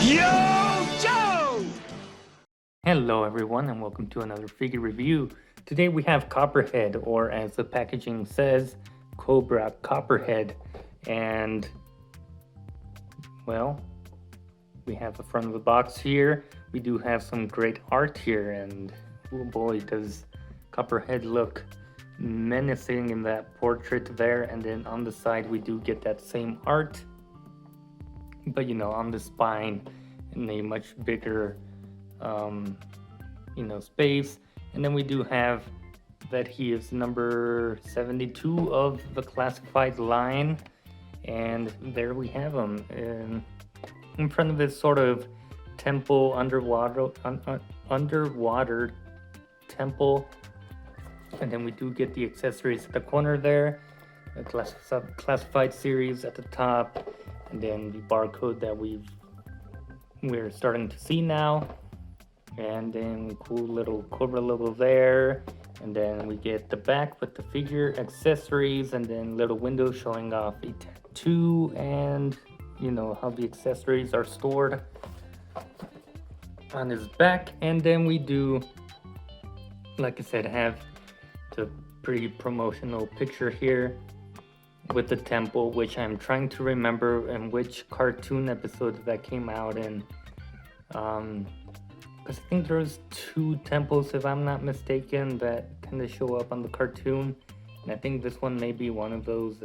Yo, Joe! Hello everyone and welcome to another figure review. Today we have Copperhead, or as the packaging says, Cobra Copperhead. And well, we have the front of the box here. We do have some great art here, and oh boy, does Copperhead look menacing in that portrait there. And then on the side we do get that same art, but on the spine in a much bigger space. And then we do have that he is number 72 of the classified line, and there we have him in front of this sort of temple, underwater temple. And then we do get the accessories at the corner there, the classified series at the top, and then the barcode that we're starting to see now, and then cool little Cobra logo there. And then we get the back with the figure accessories, and then little window showing off a tattoo, and how the accessories are stored on his back. And then we do, like I said, have the pretty promotional picture here with the temple, which I'm trying to remember in which cartoon episode that came out in, because I think there's 2 temples, if I'm not mistaken, that kind of show up on the cartoon, and I think this one may be one of those.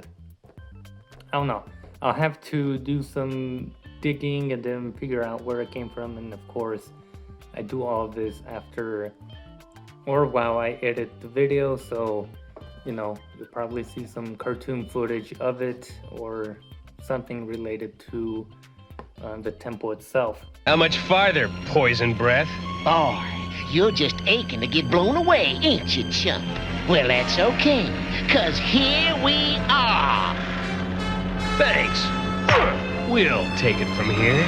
I don't know, I'll have to do some digging and then figure out where it came from. And of course I do all of this after or while I edit the video, so you'll probably see some cartoon footage of it or something related to the temple itself. How much farther, poison breath? Boy, you're just aching to get blown away, ain't you, chump? Well, that's okay, 'cause here we are. Thanks. We'll take it from here.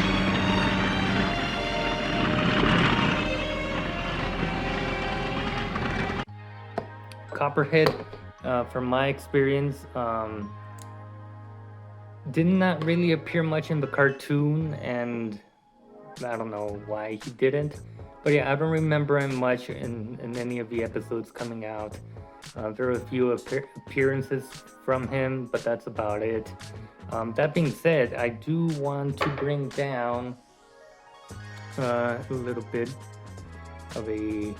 Copperhead, from my experience, did not really appear much in the cartoon, and I don't know why he didn't. But yeah, I don't remember him much in any of the episodes coming out. There are a few appearances from him, but that's about it. That being said, I do want to bring down a little bit of a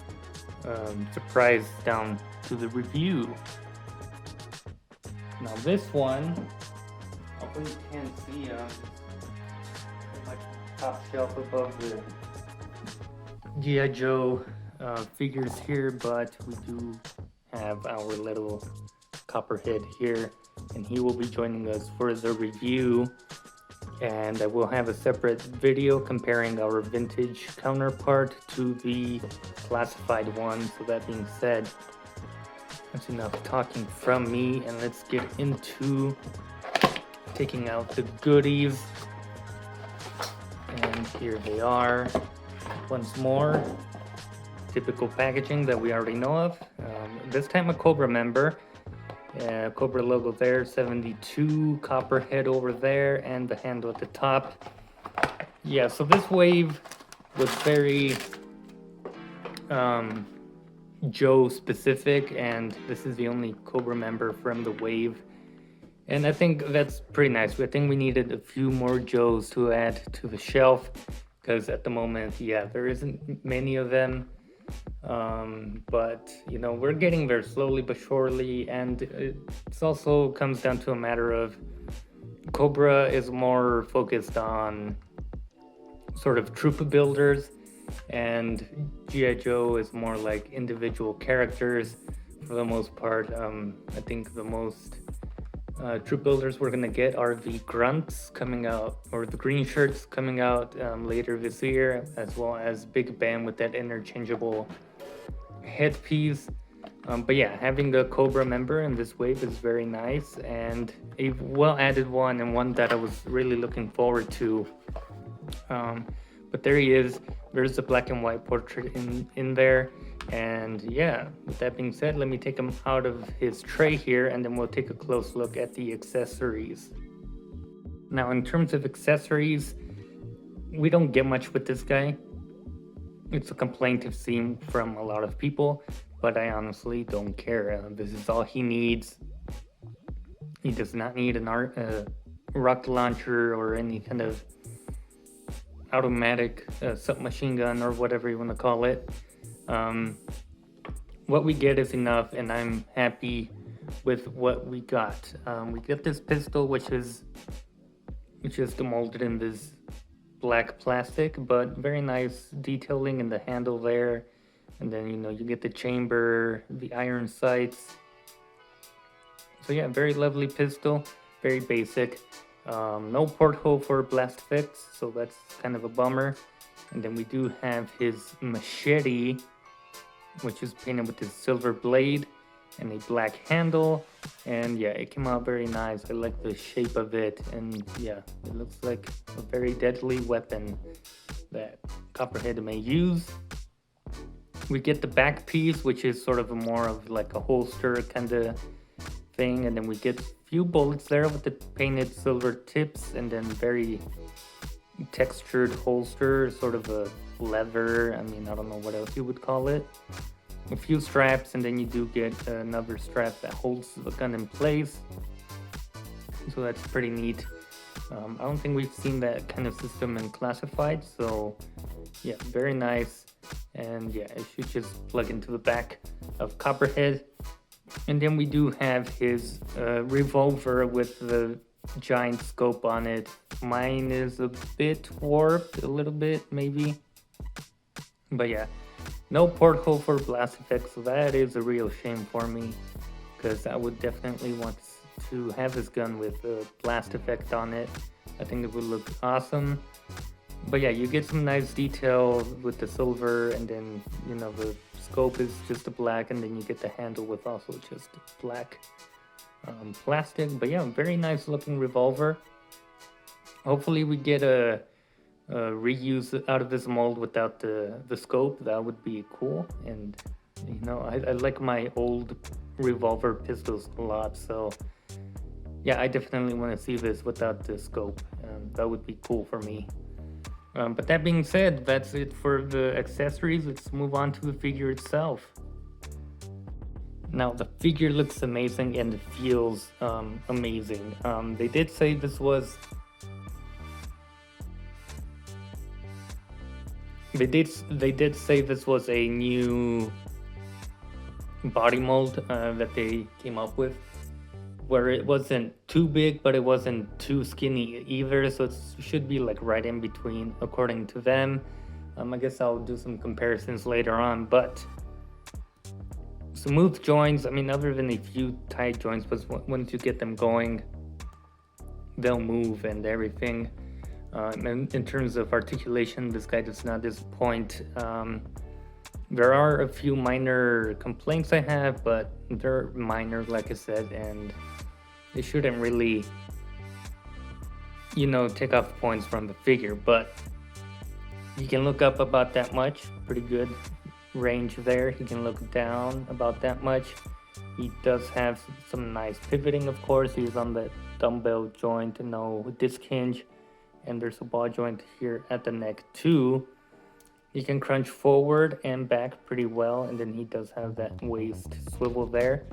surprise down to the review. Now this one, although you can't see much top shelf above the G.I.Joe figures here, but we do have our little Copperhead here, and he will be joining us for the review. And I will have a separate video comparing our vintage counterpart to the classified one. So that being said, that's enough talking from me, and let's get into taking out the goodies. And here they are once more. Typical packaging that we already know of. This time a Cobra member. Cobra logo there, 72, Copperhead over there, and the handle at the top. Yeah, so this wave was very Joe specific, and this is the only Cobra member from the wave. And I think that's pretty nice. I think we needed a few more Joes to add to the shelf, because at the moment, yeah, there isn't many of them. But we're getting there slowly but surely, and it also comes down to a matter of Cobra is more focused on sort of troop builders, and G.I.Joe is more like individual characters for the most part. I think the most troop builders we're gonna get are the grunts coming out, or the green shirts coming out later this year, as well as Big Bam with that interchangeable headpiece. But yeah, having the Cobra member in this wave is very nice, and a well added one, and one that I was really looking forward to. But there he is. There's the black and white portrait in there. And yeah, with that being said, let me take him out of his tray here, and then we'll take a close look at the accessories. Now, in terms of accessories, we don't get much with this guy. It's a complaint I've seen from a lot of people, but I honestly don't care. This is all he needs. He does not need a rocket launcher or any kind of automatic submachine gun or whatever you want to call it. What we get is enough, and I'm happy with what we got. We get this pistol, which is molded in this black plastic, but very nice detailing in the handle there. And then, you get the chamber, the iron sights. So yeah, very lovely pistol, very basic. No porthole for blast effects, so that's kind of a bummer. And then we do have his machete, which is painted with this silver blade and a black handle. And yeah, it came out very nice. I like the shape of it, and yeah, it looks like a very deadly weapon that Copperhead may use. We get the back piece, which is sort of more of like a holster kind of thing, and then we get a few bullets there with the painted silver tips, and then very textured holster, sort of a leather. I mean, I don't know what else you would call it. A few straps, and then you do get another strap that holds the gun in place, so that's pretty neat. I don't think we've seen that kind of system in Classified, so yeah, very nice. And yeah, it should just plug into the back of Copperhead. And then we do have his revolver with the giant scope on it. Mine is a bit warped, a little bit maybe, but yeah, no porthole for blast effects, so that is a real shame for me, because I would definitely want to have this gun with a blast effect on it. I think it would look awesome. But yeah, you get some nice detail with the silver, and then the scope is just a black, and then you get the handle with also just black plastic. But yeah, very nice looking revolver. Hopefully we get a reuse out of this mold without the scope. That would be cool. And I like my old revolver pistols a lot, so yeah, I definitely want to see this without the scope. That would be cool for me. But that being said, that's it for the accessories. Let's move on to the figure itself. Now, the figure looks amazing and feels amazing. They did say this was... They did say this was a new body mold that they came up with, where it wasn't too big, but it wasn't too skinny either, so it should be like right in between, according to them. I guess I'll do some comparisons later on, but smooth joints. I mean, other than a few tight joints, but once you get them going, they'll move and everything. And in terms of articulation, this guy does not disappoint. There are a few minor complaints I have, but they're minor, like I said, and they shouldn't really, take off points from the figure. But he can look up about that much, pretty good range there. He can look down about that much. He does have some nice pivoting, of course. He's on the dumbbell joint, no disc hinge, and there's a ball joint here at the neck too. He can crunch forward and back pretty well, and then he does have that waist swivel there.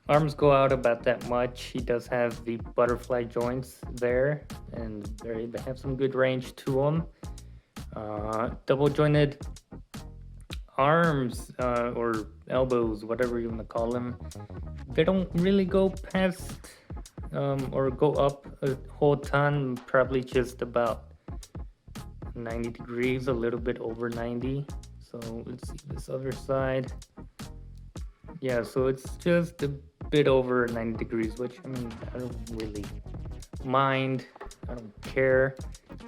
Arms go out about that much. He does have the butterfly joints there, and they have some good range to them. Double jointed arms or elbows, whatever you want to call them. They don't really go past or go up a whole ton, probably just about 90 degrees, a little bit over 90. So let's see this other side. Yeah, so it's just a bit over 90 degrees, which I mean, I don't really mind. I don't care,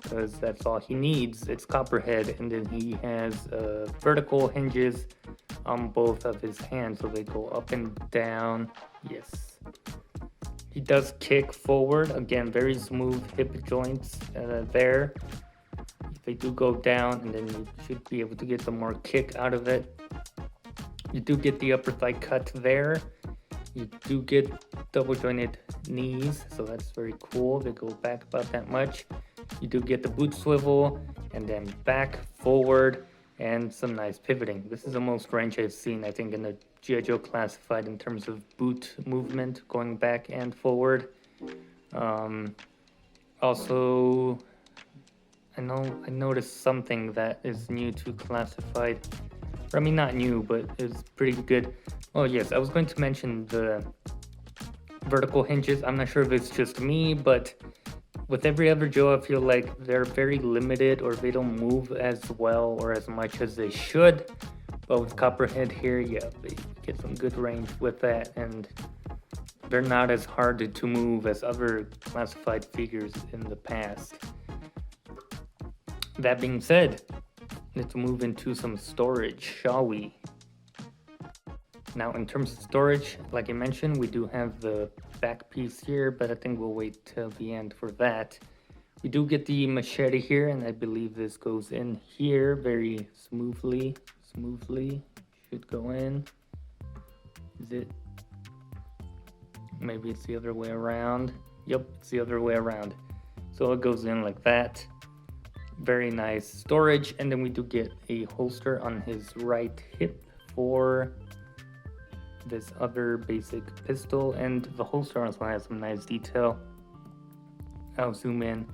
because that's all he needs. It's Copperhead, and then he has vertical hinges on both of his hands, so they go up and down. Yes. He does kick forward. Again, very smooth hip joints there. They do go down, and then you should be able to get some more kick out of it. You do get the upper thigh cut there. You do get double jointed knees, so that's very cool. They go back about that much. You do get the boot swivel, and then back, forward, and some nice pivoting. This is the most range I've seen, I think, in the G.I. Joe Classified in terms of boot movement, going back and forward. Also, I noticed something that is new to Classified. I mean, not new, but it's pretty good. Oh yes, I was going to mention the vertical hinges. I'm not sure if it's just me, but with every other Joe, I feel like they're very limited, or they don't move as well or as much as they should. But with Copperhead here, yeah, they get some good range with that, and they're not as hard to move as other Classified figures in the past. That being said, let's move into some storage, shall we? Now, in terms of storage, like I mentioned, we do have the back piece here, but I think we'll wait till the end for that. We do get the machete here, and I believe this goes in here very smoothly. Should go in. Is it? Maybe it's the other way around. Yep, it's the other way around. So it goes in like that. Very nice storage, and then we do get a holster on his right hip for this other basic pistol, and the holster also has some nice detail. I'll zoom in,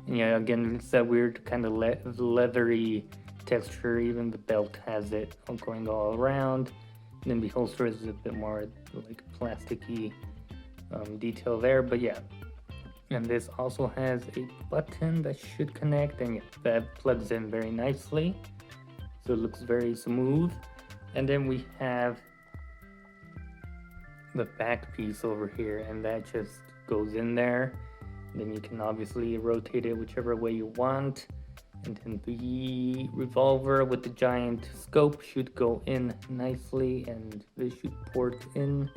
and yeah, again, it's that weird kind of leathery texture. Even the belt has it going all around, and then the holster is a bit more like plasticky detail there, but yeah. And this also has a button that should connect, and yeah, that plugs in very nicely, so it looks very smooth. And then we have the back piece over here, and that just goes in there. And then you can obviously rotate it whichever way you want, and then the revolver with the giant scope should go in nicely, and this should port in,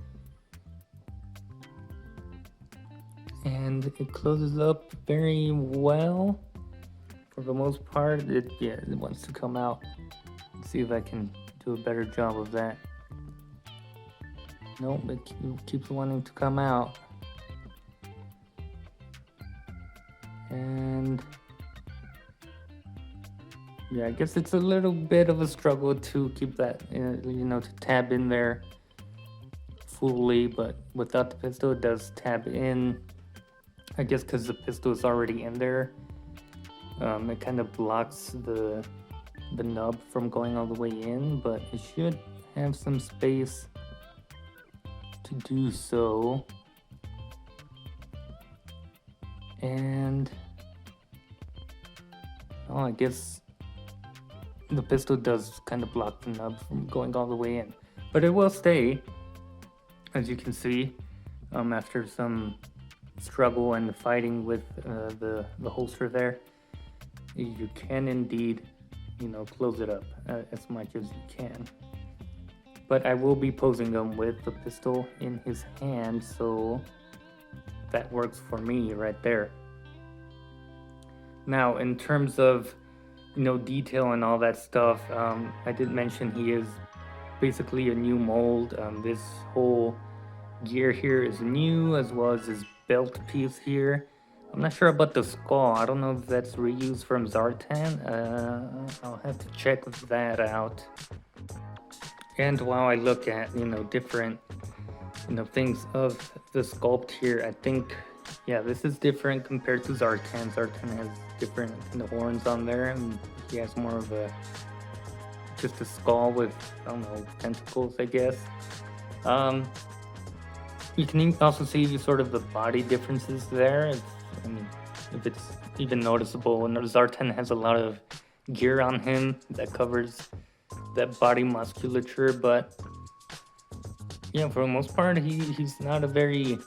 and it closes up very well for the most part. It wants to come out. Let's see if I can do a better job of that. Nope, it keeps wanting to come out. And yeah, I guess it's a little bit of a struggle to keep that, to tab in there fully, but without the pistol, it does tab in. I guess because the pistol is already in there, it kind of blocks the nub from going all the way in, but it should have some space to do so. And I guess the pistol does kind of block the nub from going all the way in, but it will stay, as you can see, after some struggle and fighting with the holster there. You can indeed close it up as much as you can, but I will be posing him with the pistol in his hand, so that works for me right there. Now, in terms of detail and all that stuff, I did mention he is basically a new mold. This whole gear here is new, as well as his belt piece here. I'm not sure about the skull. I don't know if that's reused from Zartan. I'll have to check that out. And while I look at different things of the sculpt here, I think this is different compared to Zartan. Zartan has different horns on there, and he has more of just a skull with, I don't know, tentacles, I guess. You can also see sort of the body differences there. If it's even noticeable. And Zartan has a lot of gear on him that covers that body musculature, but for the most part, he's not a very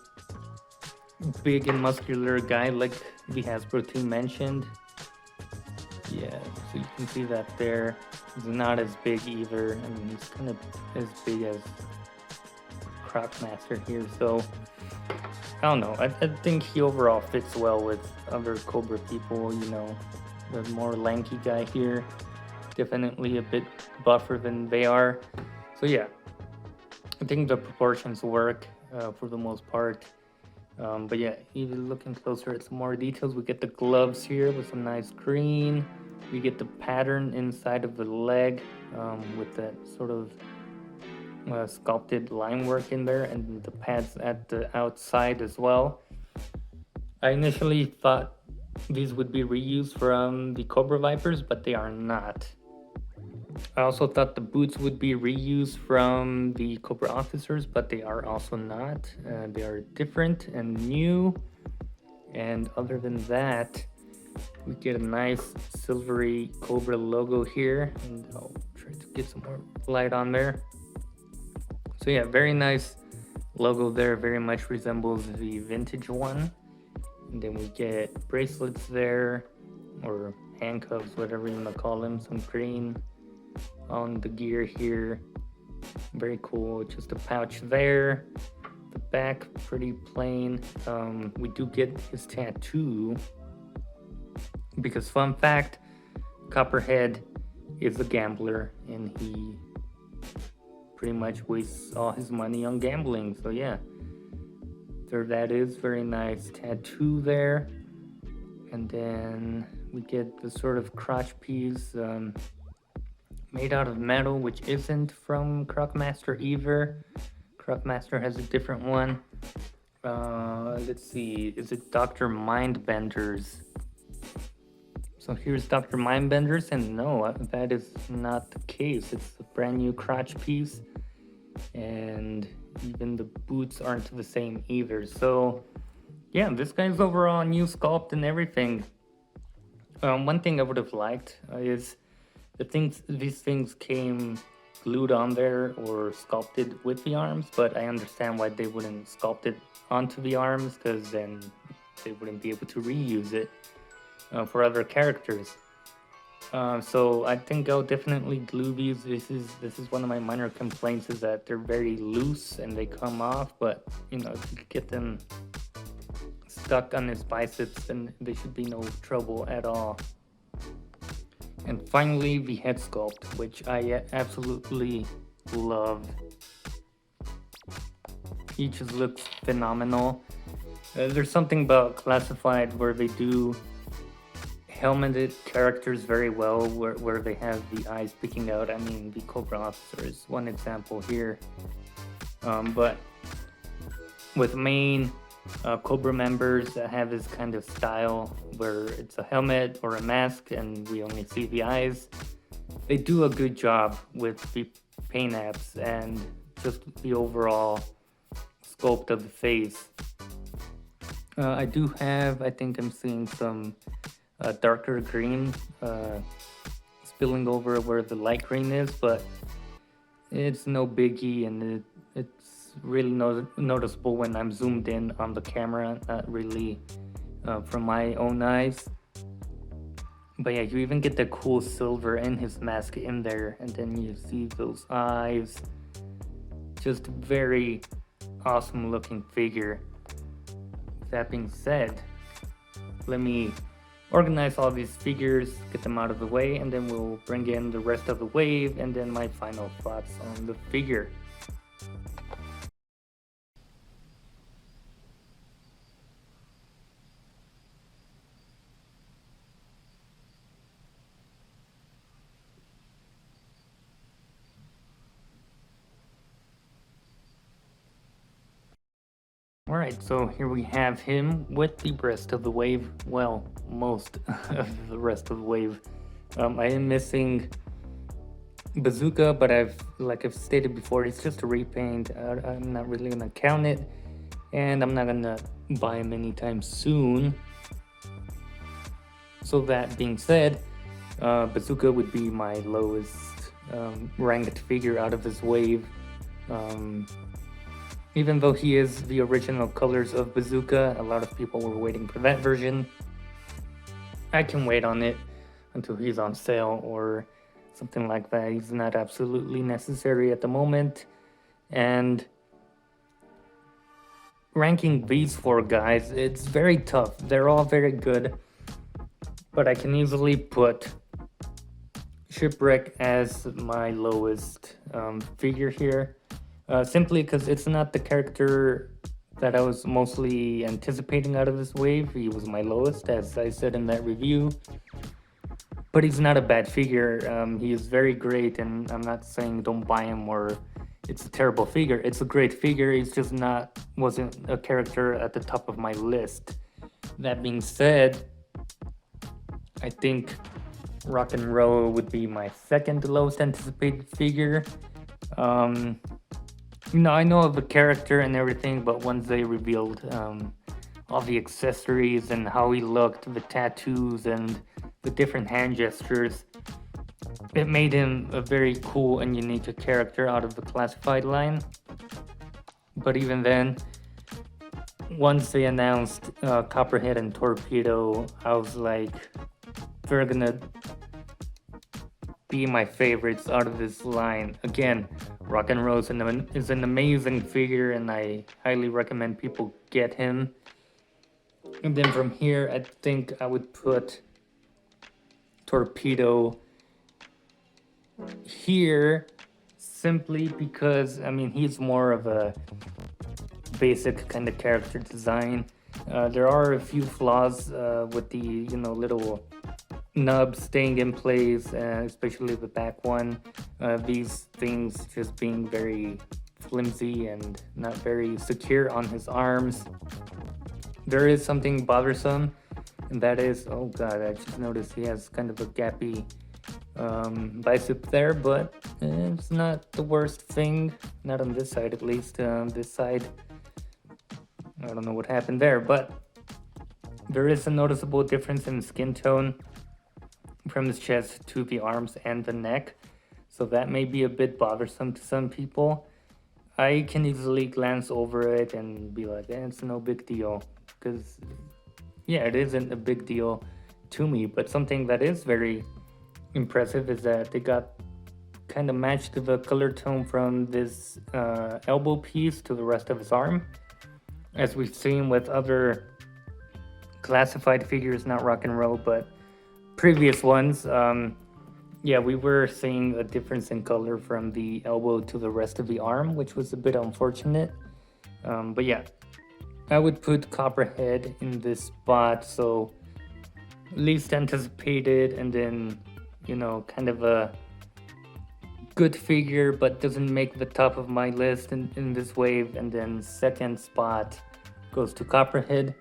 big and muscular guy like the Hasbro team mentioned. Yeah, so you can see that there. He's not as big either. He's kind of as big as Crocmaster here, so I don't know. I think he overall fits well with other Cobra people. The more lanky guy here, definitely a bit buffer than they are. So yeah, I think the proportions work for the most part. But yeah, even looking closer at some more details, we get the gloves here with some nice green. We get the pattern inside of the leg with that sort of sculpted line work in there, and the pads at the outside as well. I initially thought these would be reused from the Cobra Vipers, but they are not. I also thought the boots would be reused from the Cobra Officers, but they are also not. They are different and new. And other than that, we get a nice silvery Cobra logo here. And I'll try to get some more light on there. So yeah, very nice logo there. Very much resembles the vintage one. And then we get bracelets there, or handcuffs, whatever you want to call them. Some green on the gear here. Very cool. Just a pouch there. The back pretty plain. We do get his tattoo because, fun fact, Copperhead is a gambler and he pretty much wastes all his money on gambling. So yeah, there that is. Very nice tattoo there. And then we get the sort of crotch piece made out of metal, which isn't from Crockmaster either. Crockmaster has a different one. Let's see, is it Dr. Mindbender's? So here's Dr. Mindbender's, and no, that is not the case. It's a brand new crotch piece, and even the boots aren't the same either. So yeah, this guy's overall new sculpt and everything. One thing I would have liked is these things came glued on there or sculpted with the arms, but I understand why they wouldn't sculpt it onto the arms, because then they wouldn't be able to reuse it for other characters. So I think I'll definitely glue these. This is one of my minor complaints, is that they're very loose and they come off, but you know, if you could get them stuck on his biceps, then there should be no trouble at all. And finally, the head sculpt, which I absolutely love. He just looks phenomenal. There's something about Classified where they do helmeted characters very well, where they have the eyes picking out. I mean, the Cobra Officer is one example here. But with main Cobra members that have this kind of style where it's a helmet or a mask and we only see the eyes, they do a good job with the paint apps and just the overall sculpt of the face. I think I'm seeing some darker green spilling over where the light green is, but it's no biggie, and it's really noticeable when I'm zoomed in on the camera, not really from my own eyes. But yeah, you even get the cool silver in his mask in there, and then you see those eyes. Just very awesome looking figure. That being said, let me organize all these figures, get them out of the way, and then we'll bring in the rest of the wave and then my final thoughts on the figure. Alright, so here we have him with the rest of the wave. Well, most of the rest of the wave. I am missing Bazooka, but like I've stated before, it's just a repaint. I'm not really gonna count it, and I'm not gonna buy him anytime soon. So that being said, Bazooka would be my lowest ranked figure out of this wave. Even though he is the original colors of Bazooka, a lot of people were waiting for that version. I can wait on it until he's on sale or something like that. He's not absolutely necessary at the moment. And ranking these four guys, it's very tough. They're all very good, but I can easily put Shipwreck as my lowest figure here. Simply because it's not the character that I was mostly anticipating out of this wave. He was my lowest, as I said in that review. But he's not a bad figure. He is very great, and I'm not saying don't buy him or it's a terrible figure. It's a great figure. He's just wasn't a character at the top of my list. That being said, I think Rock and Roll would be my second lowest anticipated figure. I know of the character and everything, but once they revealed all the accessories and how he looked, the tattoos and the different hand gestures, it made him a very cool and unique character out of the classified line. But even then, once they announced Copperhead and Torpedo, I was like, they're gonna be my favorites out of this line. Again, Rock and Roll is an amazing figure, and I highly recommend people get him. And then from here, I think I would put Torpedo here, simply because, he's more of a basic kind of character design. There are a few flaws with the, little nubs staying in place, especially the back one. These things just being very flimsy and not very secure on his arms. There is something bothersome, and that is, oh god, I just noticed he has kind of a gappy bicep there, but it's not the worst thing, not on this side at least. This side, I don't know what happened there, but there is a noticeable difference in skin tone from his chest to the arms and the neck, so that may be a bit bothersome to some people. I can easily glance over it and be like, it's no big deal, because yeah, it isn't a big deal to me. But something that is very impressive is that they got kind of matched the color tone from this elbow piece to the rest of his arm, as we've seen with other classified figures, not Rock and Roll, but previous ones. We were seeing a difference in color from the elbow to the rest of the arm, which was a bit unfortunate. But yeah, I would put Copperhead in this spot, so least anticipated, and then, kind of a good figure, but doesn't make the top of my list in this wave. And then second spot goes to Copperhead.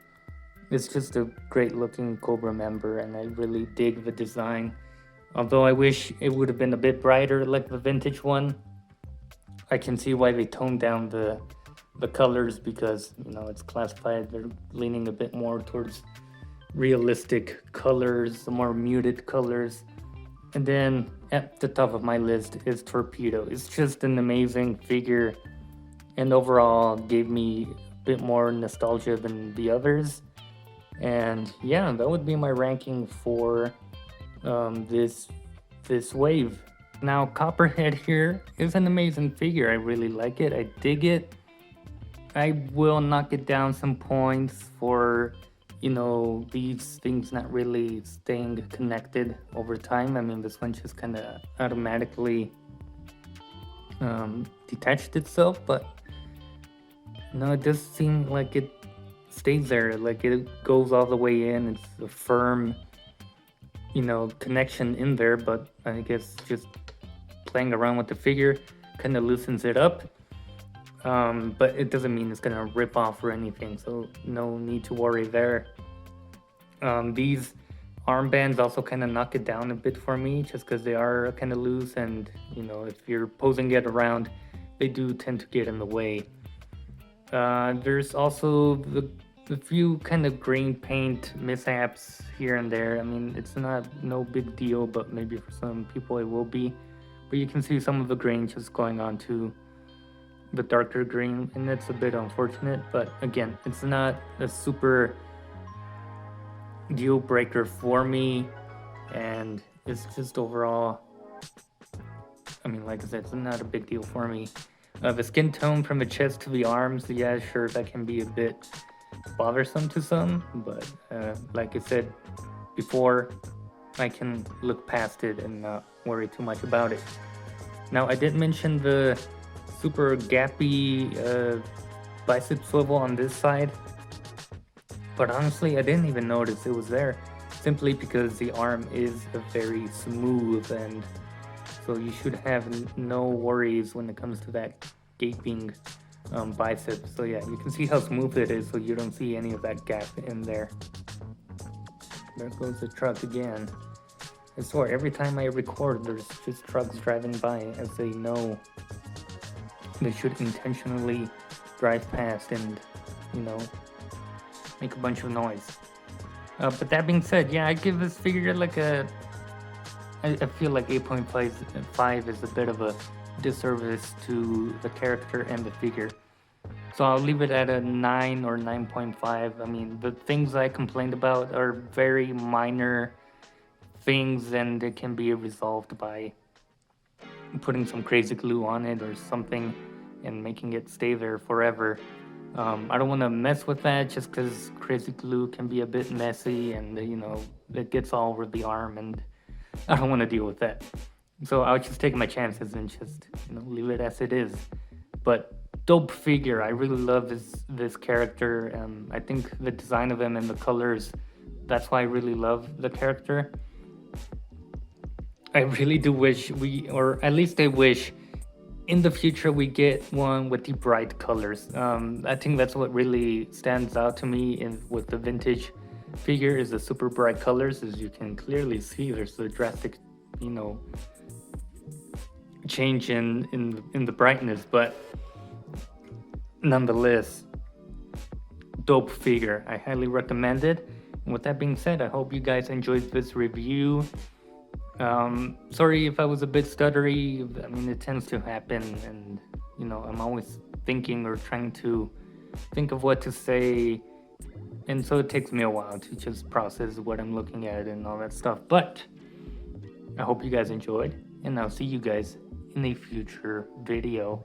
It's just a great looking Cobra member, and I really dig the design. Although I wish it would have been a bit brighter like the vintage one. I can see why they toned down the colors, because it's classified. They're leaning a bit more towards realistic colors, more muted colors. And then at the top of my list is Torpedo. It's just an amazing figure, and overall gave me a bit more nostalgia than the others. And yeah, that would be my ranking for this wave. Now, Copperhead here is an amazing figure. I really like it. I dig it. I will knock it down some points for, these things not really staying connected over time. This one just kind of automatically detached itself, but no, it does seem like it stays there, like it goes all the way in. It's a firm, connection in there, but I guess just playing around with the figure kind of loosens it up. But it doesn't mean it's gonna rip off or anything, so no need to worry there. These armbands also kind of knock it down a bit for me, just because they are kind of loose, and if you're posing it around, they do tend to get in the way. There's also the few kind of green paint mishaps here and there. It's no big deal, but maybe for some people it will be. But you can see some of the grain just going on to the darker green, and it's a bit unfortunate. But again, it's not a super deal breaker for me, and it's just overall, like I said, it's not a big deal for me. The skin tone from the chest to the arms, yeah, sure, that can be a bit bothersome to some, but like I said before, I can look past it and not worry too much about it. Now, I did mention the super gappy bicep swivel on this side, but honestly I didn't even notice it was there, simply because the arm is a very smooth, and so you should have no worries when it comes to that gaping bicep. So yeah, you can see how smooth it is, so you don't see any of that gap in there. There goes the truck again. I swear, every time I record, there's just trucks driving by, as they know they should intentionally drive past and, you know, make a bunch of noise. But that being said, yeah, I give this figure like a... I feel like 8.5 is a bit of a disservice to the character and the figure. So I'll leave it at a 9 or 9.5. I mean, the things I complained about are very minor things, and it can be resolved by putting some crazy glue on it or something and making it stay there forever. I don't want to mess with that just because crazy glue can be a bit messy, and you know, it gets all over the arm, and I don't want to deal with that. So I'll just take my chances and just, you know, leave it as it is. But dope figure. I really love this character. I think the design of him and the colors, that's why I really love the character. I really do wish or at least I wish in the future we get one with the bright colors. I think that's what really stands out to me with the vintage figure, is the super bright colors. As you can clearly see, there's a drastic, you know, change in the brightness, but nonetheless, dope figure. I highly recommend it. And with that being said, I hope you guys enjoyed this review. Sorry if I was a bit stuttery. I mean, it tends to happen, and you know, I'm always thinking or trying to think of what to say, and so it takes me a while to just process what I'm looking at and all that stuff. But I hope you guys enjoyed, and I'll see you guys in a future video.